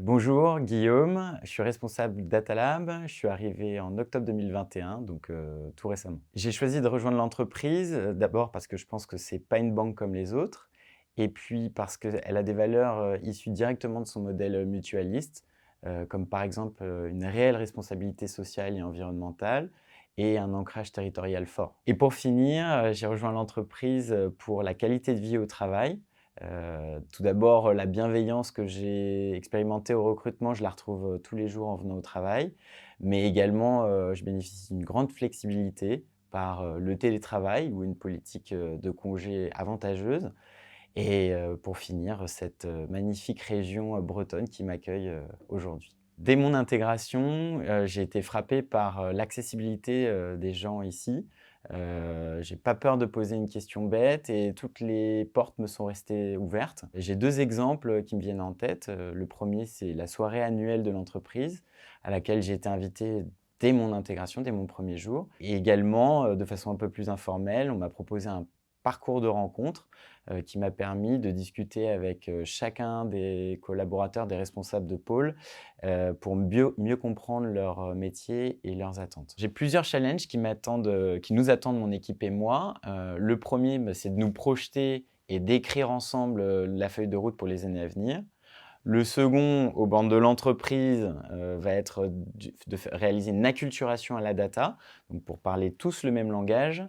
Bonjour Guillaume, je suis responsable Data Lab. Je suis arrivé en octobre 2021, donc tout récemment. J'ai choisi de rejoindre l'entreprise, d'abord parce que je pense que c'est pas une banque comme les autres, et puis parce qu'elle a des valeurs issues directement de son modèle mutualiste, comme par exemple une réelle responsabilité sociale et environnementale et un ancrage territorial fort. Et pour finir, j'ai rejoint l'entreprise pour la qualité de vie au travail. Tout d'abord, la bienveillance que j'ai expérimentée au recrutement, je la retrouve, tous les jours en venant au travail. Mais également, je bénéficie d'une grande flexibilité par, le télétravail ou une politique, de congés avantageuse et pour finir, cette, magnifique région, bretonne qui m'accueille, aujourd'hui. Dès mon intégration, j'ai été frappé par, l'accessibilité, des gens ici. J'ai pas peur de poser une question bête et toutes les portes me sont restées ouvertes. J'ai 2 exemples, qui me viennent en tête. Le 1er, c'est la soirée annuelle de l'entreprise à laquelle j'ai été invité dès mon intégration, dès mon premier jour et également, de façon un peu plus informelle, on m'a proposé un parcours de rencontre, qui m'a permis de discuter avec, chacun des collaborateurs, des responsables de pôle, pour mieux comprendre leur, métier et leurs attentes. J'ai plusieurs challenges qui nous attendent, mon équipe et moi. Le premier, c'est de nous projeter et d'écrire ensemble, la feuille de route pour les années à venir. Le second, au banc de l'entreprise, va être réaliser une acculturation à la data, donc pour parler tous le même langage.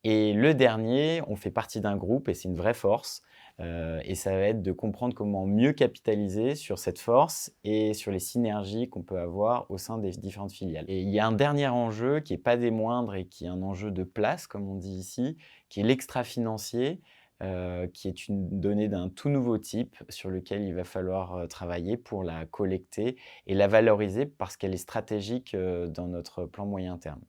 Et le dernier, on fait partie d'un groupe et c'est une vraie force, et ça va être de comprendre comment mieux capitaliser sur cette force et sur les synergies qu'on peut avoir au sein des différentes filiales. Et il y a un dernier enjeu qui est pas des moindres et qui est un enjeu de place, comme on dit ici, qui est l'extra-financier, qui est une donnée d'un tout nouveau type sur lequel il va falloir, travailler pour la collecter et la valoriser parce qu'elle est stratégique, dans notre plan moyen terme.